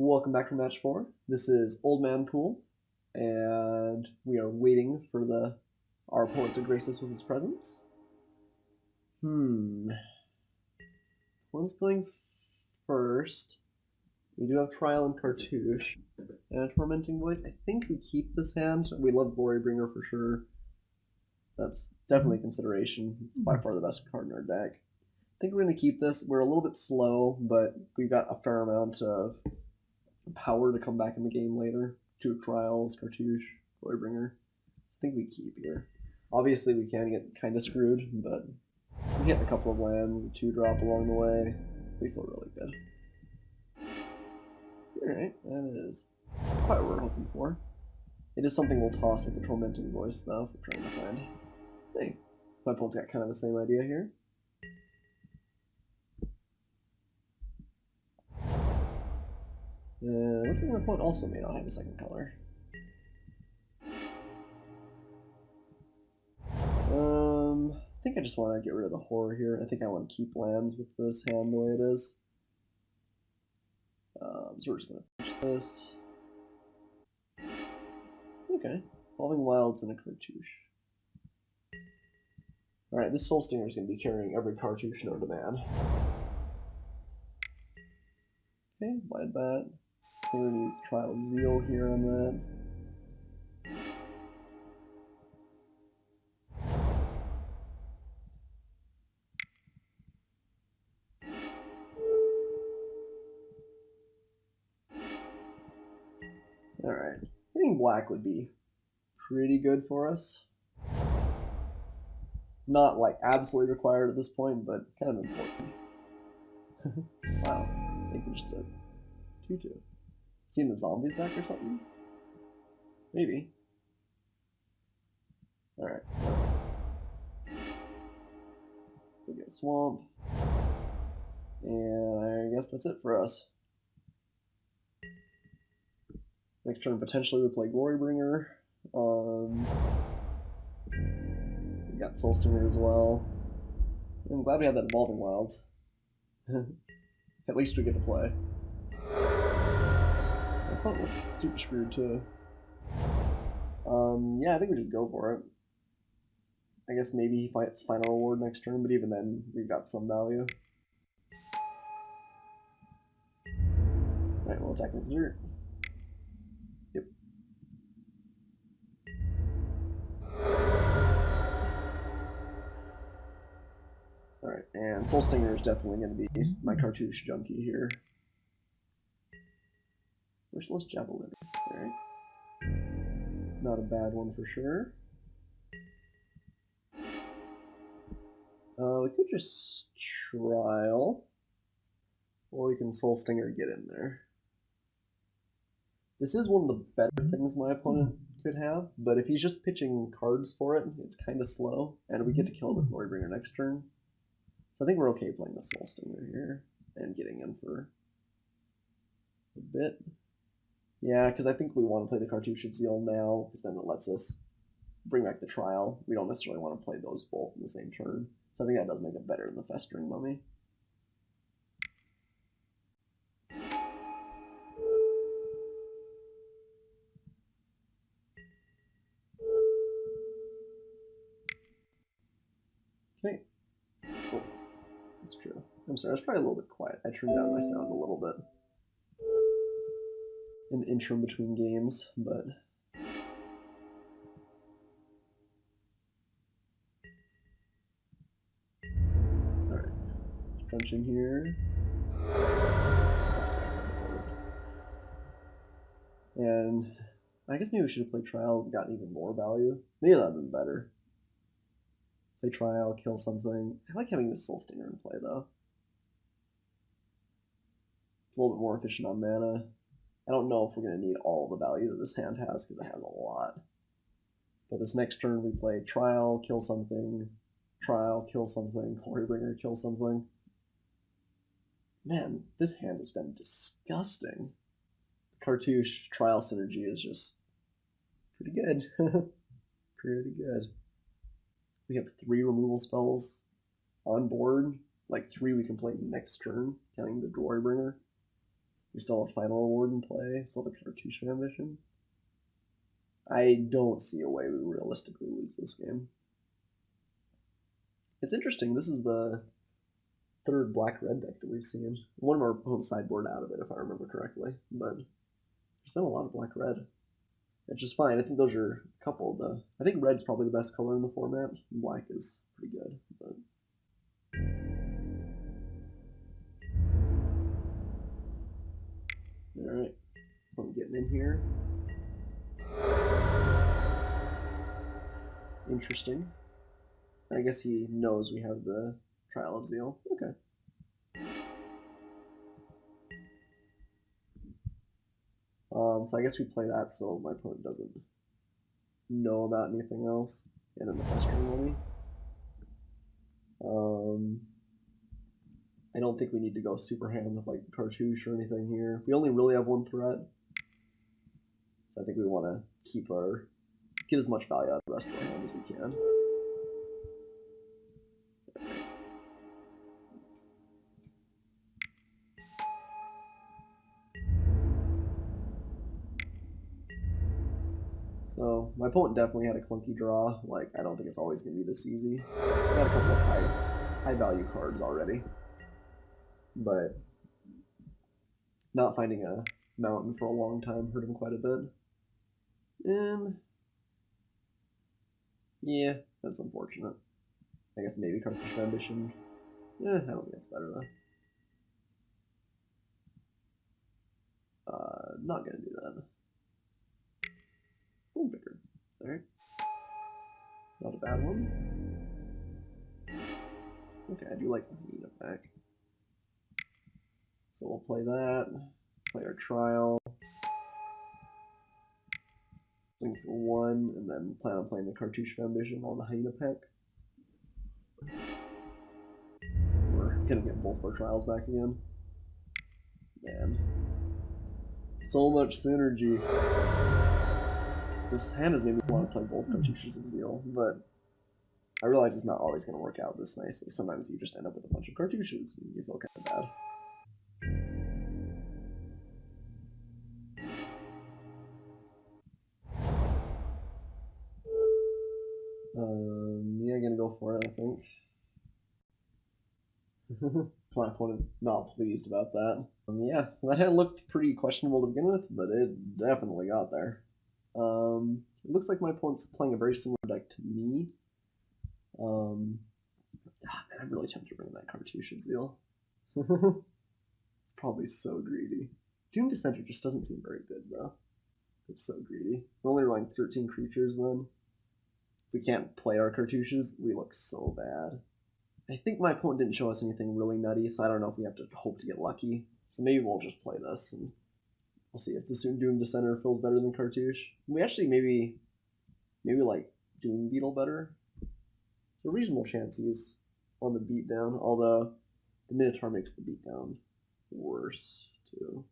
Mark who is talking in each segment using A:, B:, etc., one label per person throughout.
A: Welcome back from match 4. This is Old Man Poole, and we are waiting for our opponent to grace us with his presence. One's going first. We do have Trial and Cartouche, and a Tormenting Voice. I think we keep this hand. We love Glorybringer for sure. That's definitely a consideration. It's by far the best card in our deck. I think we're going to keep this. We're a little bit slow, but we've got a fair amount of power to come back in the game later. 2 Trials, Cartouche, Glorybringer. I think we keep here. Obviously, we can get kind of screwed, but we hit a couple of lands, a 2-drop along the way. We feel really good. Alright, that is quite what we're hoping for. It is something we'll toss with the Tormenting Voice, though, if we're trying to find. Hey, my opponent's got kind of the same idea here. Looks like my opponent also may not have a second color. I think I just want to get rid of the horror here. I think I want to keep lands with this hand the way it is. So we're just going to push this. Okay. Evolving Wilds and a Cartouche. Alright, this Soul Stinger is going to be carrying every Cartouche known to man. Okay, Blind Bat. We're going to use Trial of Zeal here on that. Alright, hitting black would be pretty good for us. Not like absolutely required at this point, but kind of important. Wow, I think we just did 2-2. Seen the zombies deck or something? Maybe. Alright. We get Swamp. And I guess that's it for us. Next turn, potentially we play Glorybringer. We got Soul Stinger as well. I'm glad we have that Evolving Wilds. At least we get to play. I thought we were super screwed too. Yeah, I think we just go for it. I guess maybe he fights Final Reward next turn, but even then, we've got some value. Alright, we'll attack and exert. Yep. Alright, and Soul Stinger is definitely going to be my Cartouche junkie here. Merciless Javelin. Alright. Not a bad one for sure. We could just Trial, or we can Soul Stinger get in there. This is one of the better things my opponent could have, but if he's just pitching cards for it, it's kind of slow, and we get to kill it with Glorybringer next turn. So I think we're okay playing the Soul Stinger here, and getting in for a bit. Yeah, because I think we want to play the Cartouche of Zeal now, because then it lets us bring back the Trial. We don't necessarily want to play those both in the same turn. So I think that does make it better than the Festering Mummy. Okay. Oh, that's true. I'm sorry, I was probably a little bit quiet. I turned down my sound a little bit in the interim between games, but alright. Let's crunch in here. That's not important. And I guess maybe we should have played Trial and gotten even more value. Maybe that would have been better. Play Trial, kill something. I like having this Soul Stinger in play though. It's a little bit more efficient on mana. I don't know if we're going to need all the value that this hand has, because it has a lot. But this next turn we play Trial, kill something, Trial, kill something, Glorybringer, kill something. Man, this hand has been disgusting. The Cartouche Trial synergy is just pretty good. Pretty good. We have 3 removal spells on board. Like 3 we can play next turn, counting the Glorybringer. We still have a final reward in play. Still have a cartouche ambition. I don't see a way we realistically lose this game. It's interesting. This is the third black-red deck that we've seen. One of our opponents sideboard out of it, if I remember correctly. But there's been a lot of black-red. Which is fine. I think those are a couple of the... I think red's probably the best color in the format. Black is pretty good. But... Alright. I'm getting in here. Interesting. I guess he knows we have the Trial of Zeal. Okay. So I guess we play that so my opponent doesn't know about anything else. And then the frustrating will be. I don't think we need to go super ham with like cartouche or anything here. We only really have one threat. So I think we want to get as much value out of the rest of our hand as we can. So my opponent definitely had a clunky draw. Like, I don't think it's always going to be this easy. It's got a couple of high value cards already. But not finding a mountain for a long time hurt him quite a bit. And yeah, that's unfortunate. I guess maybe cartouche ambition. I don't think that's better though. Not gonna do that. Bigger. Alright. Not a bad one. Okay, I do like the Nina back. So we'll play that. Play our trial. Swing for 1, and then plan on playing the Cartouche Ambition on the Hyena pack. We're gonna get both of our trials back again. Man. So much synergy. This hand has made me want to play both Cartouches of Zeal, but I realize it's not always going to work out this nicely. Sometimes you just end up with a bunch of cartouches and you feel kind of bad. Yeah, I'm going to go for it, I think. My opponent not pleased about that. Yeah, that hand looked pretty questionable to begin with, but it definitely got there. It looks like my opponent's playing a very similar deck to me. Man, I'm really tempted to bring that Cartouche of Zeal. It's probably so greedy. Doomed Dissenter just doesn't seem very good, though. It's so greedy. We're only running 13 creatures, then. If we can't play our Cartouches, we look so bad. I think my opponent didn't show us anything really nutty, so I don't know if we have to hope to get lucky. So maybe we'll just play this, and we'll see if the Doom Dissenter feels better than Cartouche. We actually maybe like Doom Beetle better. There's a reasonable chance he's on the beatdown, although the Minotaur makes the beatdown worse, too.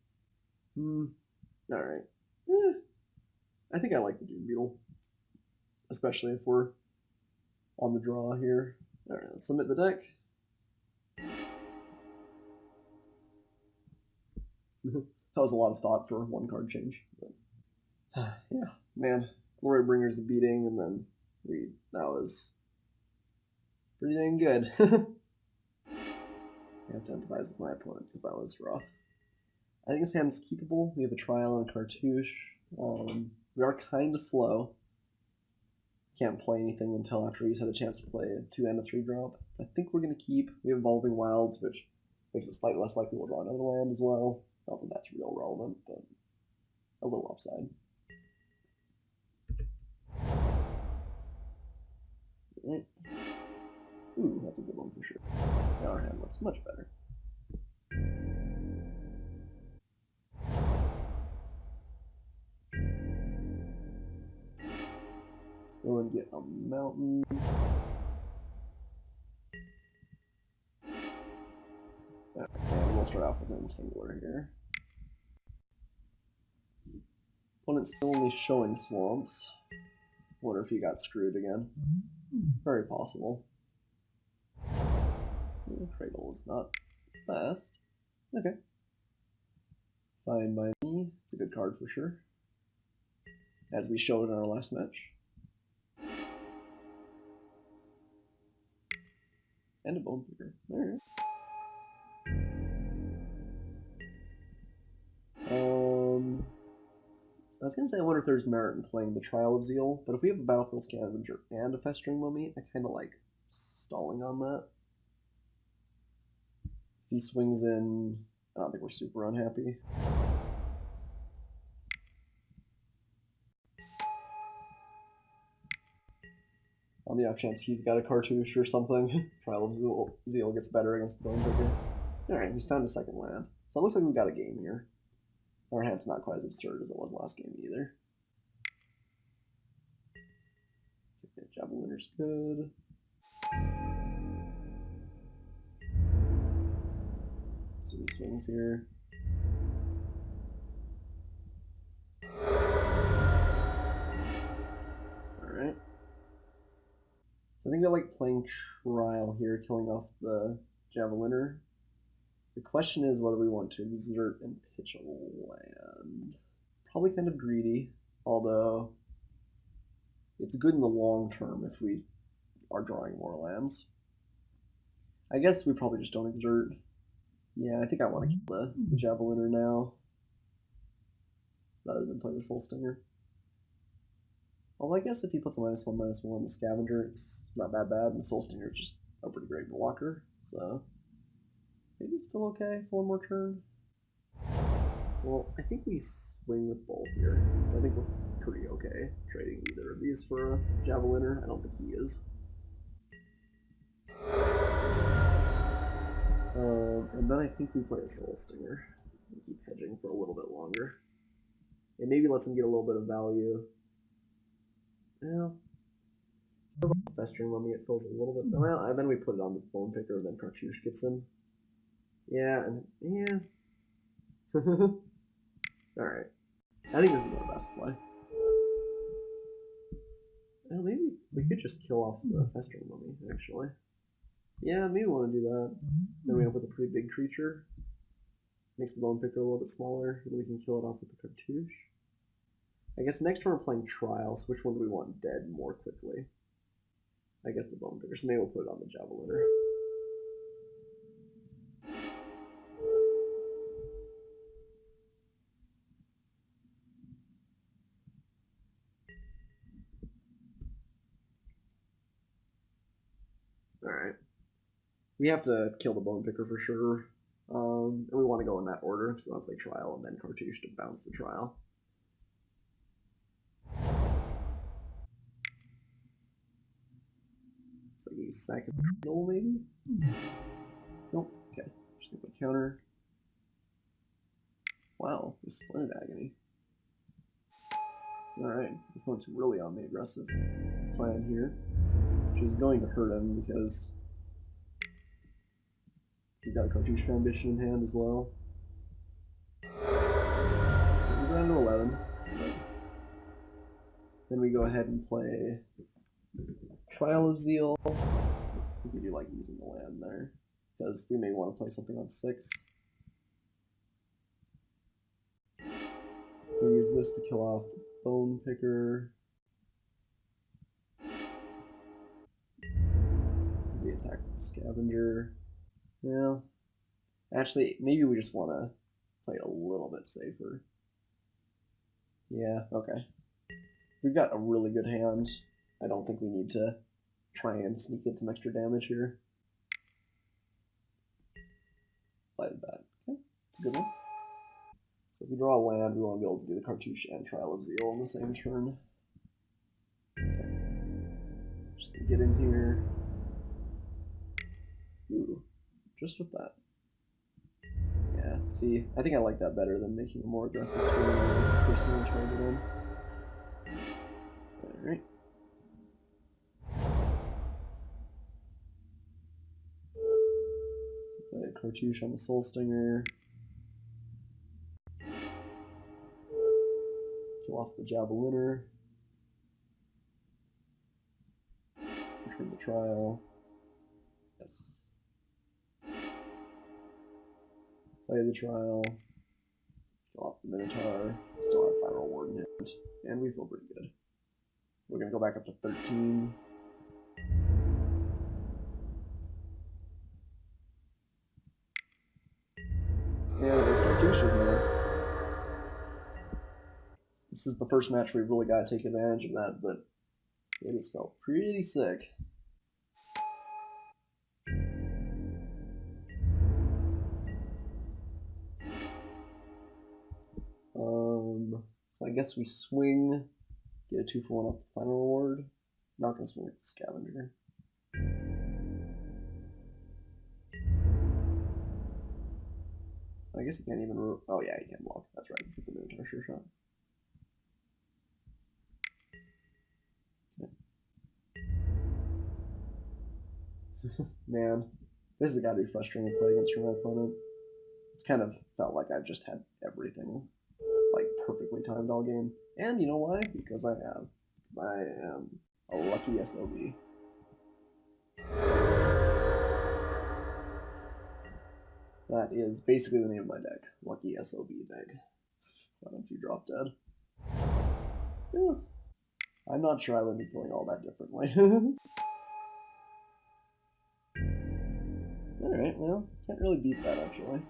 A: Alright. I think I like the Doom Beetle. Especially if we're on the draw here. Alright, let's submit the deck. That was a lot of thought for one card change. But, yeah, man. Glorybringer's a beating, and then that was pretty dang good. I have to empathize with my opponent because that was rough. I think this hand's keepable. We have a trial and a cartouche. We are kind of slow. Can't play anything until after he's had a chance to play a 2 and a 3 drop. I think we're going to keep. We have Evolving Wilds, which makes it slightly less likely we'll draw another land as well. Not that that's real relevant, but a little upside. Right. Ooh, that's a good one for sure. Now our hand looks much better. Let's go and get a mountain. And we'll start off with an Entangler here. Opponent's still only showing swamps. Wonder if he got screwed again. Very possible. Cradle is not fast. Okay. Fine by me. It's a good card for sure. As we showed in our last match. And a bone picker. Alright. I was gonna say I wonder if there's merit in playing the Trial of Zeal, but if we have a Battlefield Scavenger and a Festering Mummy, I kinda like stalling on that. If he swings in, I don't think we're super unhappy. On the off chance he's got a cartouche or something, Trial of Zeal gets better against the Bone Picker. Alright, he's found a second land. So it looks like we've got a game here. Our hand's not quite as absurd as it was last game either. Okay, Javeliner's good. So he swings here. Alright. So I think I like playing Trial here, killing off the Javeliner. The question is whether we want to exert and pitch a land. Probably kind of greedy, although it's good in the long term if we are drawing more lands. I guess we probably just don't exert. Yeah, I think I want to kill the Javeliner now, rather than play the Soul Stinger. Although I guess if he puts a -1/-1 on the Scavenger, it's not that bad, and the Soul Stinger is just a pretty great blocker, so maybe it's still okay for one more turn. Well, I think we swing with both here, so I think we're pretty okay trading either of these for a Javeliner. I don't think he is. And then I think we play a Soul Stinger and keep hedging for a little bit longer. It maybe lets him get a little bit of value. Well, it feels like a Festering Mummy, it feels a little bit. Well, and then we put it on the Bone Picker, and then Cartouche gets in. Yeah, and yeah. Alright. I think this is our best play. Well, maybe we could just kill off the Festering Mummy, actually. Yeah, maybe we want to do that. Then we end up with a pretty big creature. Makes the Bone Picker a little bit smaller, and then we can kill it off with the Cartouche. I guess next turn we're playing Trial, so which one do we want dead more quickly? I guess the Bone Picker, so maybe we'll put it on the Javeliner. Alright. We have to kill the Bone Picker for sure. And we want to go in that order, so we want to play Trial and then Cartouche to bounce the Trial. It's like he's sacking the Cradle, maybe? Nope. Okay. Just gonna put counter. Wow, this Splendid Agony. Alright, we're going to really on the aggressive plan here, which is going to hurt him because we've got a Cartouche Ambition in hand as well. We go down to 11. But then we go ahead and play Trial of Zeal. I think we do like using the land there, because we may want to play something on 6. We use this to kill off the Bone Picker. We attack with the Scavenger. Yeah. Actually, maybe we just want to play a little bit safer. Yeah, okay. We've got a really good hand. I don't think we need to try and sneak in some extra damage here. Play that. Okay, it's a good one. So if we draw a land, we want to be able to do the Cartouche and Trial of Zeal on the same turn. Okay. Just gonna get in here. Ooh, just with that. Yeah, see, I think I like that better than making a more aggressive swing and personally trying it in. Alright. Play a Cartouche on the Soul Stinger. Kill off the Javeliner. Return the Trial. Yes. Play the Trial. Kill Minotaur. Still have final reward in hand. And we feel pretty good. We're gonna go back up to 13. And this cartouche is there. This is the first match we really got to take advantage of that, but it has felt pretty sick. So I guess we swing, get a 2-for-1 off the final reward. Not gonna swing with the scavenger. I guess you can't even. Oh yeah, you can block. That's right. With the Minotaur sure shot. Man, this has got to be frustrating to play against your opponent. It's kind of felt like I've just had everything like perfectly timed all game. And you know why? Because I have. I am a lucky SOB. That is basically the name of my deck. Lucky SOB deck. Why don't you drop dead? Yeah. I'm not sure I would be feeling all that differently. Alright, well, can't really beat that actually.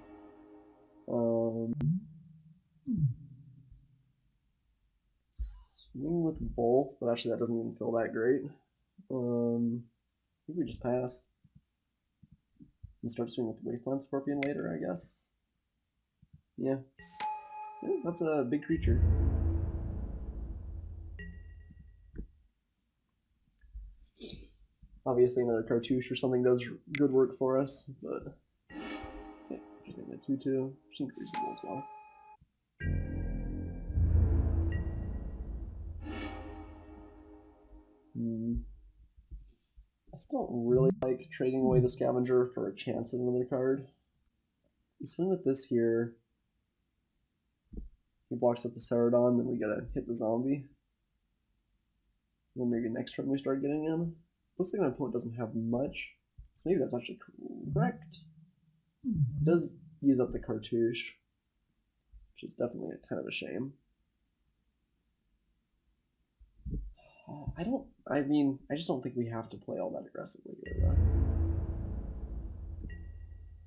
A: Swing with both, but actually that doesn't even feel that great. I think we just pass. And start swinging with the Wasteland Scorpion later, I guess. Yeah. That's a big creature. Obviously another cartouche or something does good work for us, but okay, just getting a 2/2, seems reasonable as well. I still don't really like trading away the scavenger for a chance at another card. We swing with this here. He blocks up the Ceradon, then we gotta hit the zombie. And then maybe next turn we start getting him. Looks like my opponent doesn't have much, so maybe that's actually correct. It does use up the cartouche, which is definitely kind of a shame. I just don't think we have to play all that aggressively here, though.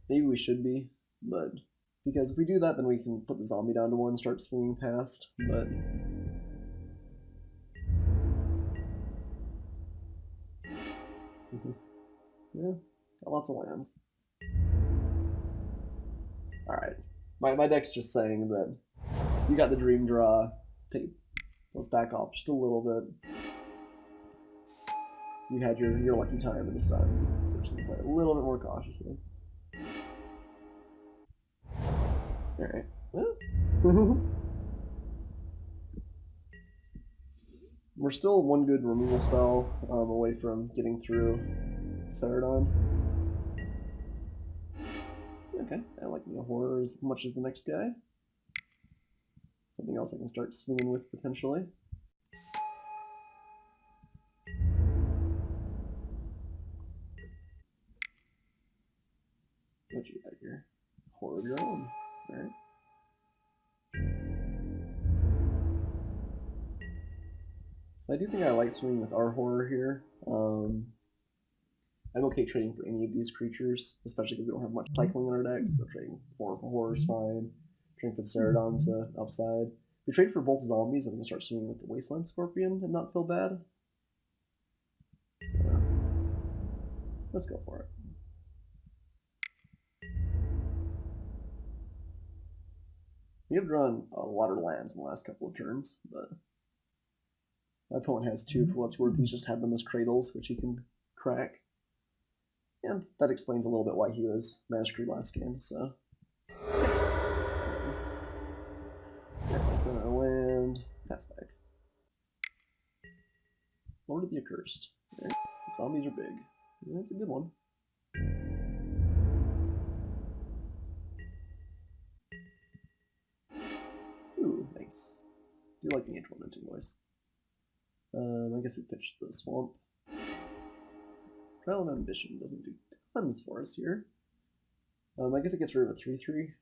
A: Maybe we should be, but because if we do that, then we can put the zombie down to 1, start swinging past, but yeah, got lots of lands. Alright, my deck's just saying that you got the dream draw, let's back off just a little bit. You had your lucky time in the sun. We're just going to play a little bit more cautiously. Alright. Well. We're still one good removal spell away from getting through Ceradon. Okay, I like the horror as much as the next guy. Something else I can start swinging with potentially. What you got here? Horror of your own. Alright. So I do think I like swinging with our horror here. I'm okay trading for any of these creatures, especially because we don't have much cycling in our deck, so trading for horror is fine. Trading for the Ceradon's upside. If we trade for both zombies, I'm going to start swinging with the Wasteland Scorpion and not feel bad. So, let's go for it. We have drawn a lot of lands in the last couple of turns, but my opponent has 2 for what's worth. He's just had them as cradles, which he can crack. And that explains a little bit why he was mastery last game, so. Yeah, it's gonna land, pass back. Lord of the Accursed. Right. Zombies are big. Yeah, that's a good one. Ooh, nice. Do like the tormenting voice. I guess we pitched the swamp. Trial of Ambition doesn't do tons for us here. I guess it gets rid of a 3/3.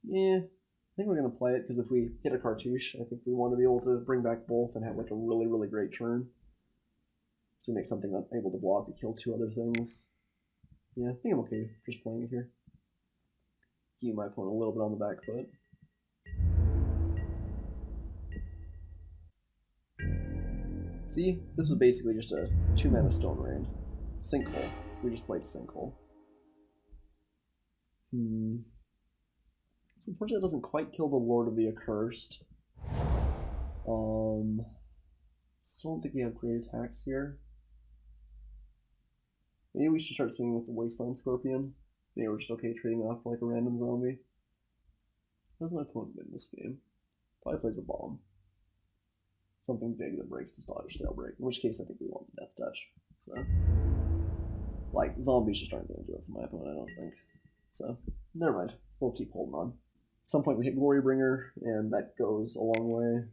A: Yeah, think we're going to play it because if we hit a cartouche, I think we want to be able to bring back both and have like a really, really great turn. So we make something unable to block and kill 2 other things. Yeah, I think I'm okay just playing it here. Give my opponent a little bit on the back foot. See, this was basically just a 2-mana Stone Rain. Sinkhole. We just played Sinkhole. It's unfortunate it doesn't quite kill the Lord of the Accursed. Still don't think we have great attacks here. Maybe we should start swinging with the Wasteland Scorpion. Maybe we're just okay trading off for like a random zombie. How does my opponent win this game? Probably plays a bomb. Something big that breaks the Slaughter Stale-break, in which case I think we want the Death Touch. So, like, zombies just aren't going to do it for my opponent, I don't think. So, never mind. We'll keep holding on. At some point we hit Glorybringer, and that goes a long way.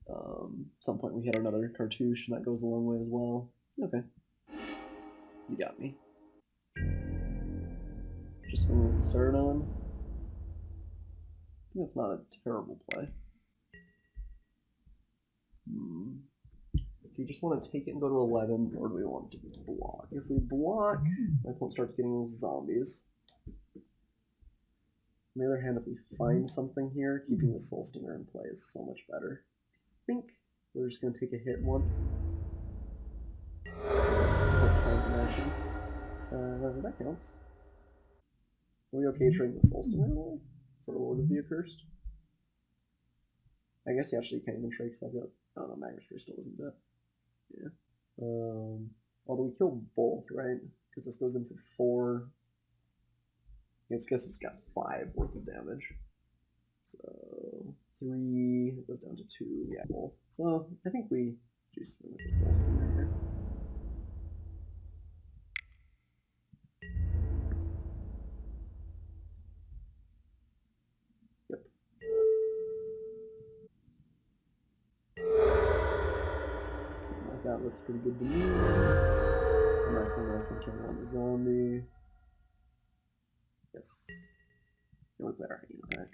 A: At some point we hit another Cartouche, and that goes a long way as well. Okay. You got me. Just swing with the Ceradon. I think that's not a terrible play. Do we just want to take it and go to 11, or do we want to block? If we block, my opponent starts getting those zombies. On the other hand, if we find something here, keeping the Soul Stinger in play is so much better. I think we're just going to take a hit once. In action. That counts. Are we okay trading the Soul Stinger away for Lord of the Accursed? I guess he actually can't even trade because I've got... Oh no, Magnet Sphere still isn't dead. Yeah. Although we killed both, right? Because this goes in for 4. I guess it's got 5 worth of damage. So 3, it goes down to 2. Yeah, both. So I think we just swing with the Soul Stinger here. That looks pretty good to me. Nice one killing on the zombie. Yes. You want to play our hyena attack.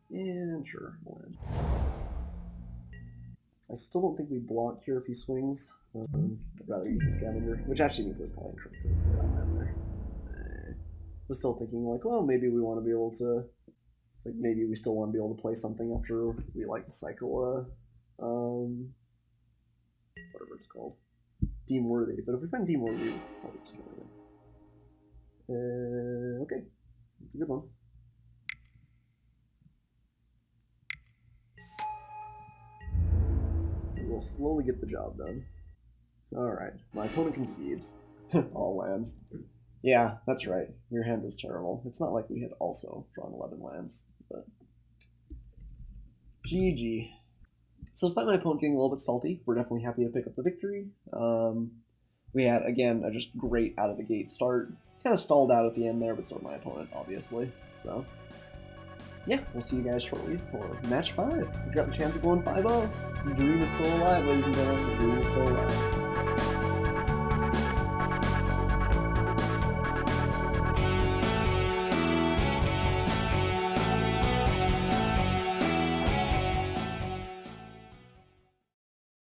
A: And sure, we'll end. So I still don't think we block here if he swings. I'd rather use the Scavenger, which actually means there's probably a trick for that land there. I was still thinking like, well, maybe we want to be able to. It's like maybe we still want to be able to play something after we like to cycle whatever it's called, Deem Worthy. But if we find Deem Worthy, we'll probably just go with it. Okay, that's a good one. We'll slowly get the job done. All right, my opponent concedes. All lands. Yeah, that's right. Your hand is terrible. It's not like we had also drawn 11 lands. But GG. So despite my opponent getting a little bit salty, we're definitely happy to pick up the victory. We had, again, a just great out-of-the-gate start. Kind of stalled out at the end there, but so did my opponent, obviously. So, yeah, we'll see you guys shortly for match 5. We got the chance of going 5-0. The dream is still alive, ladies and gentlemen. The dream is still alive.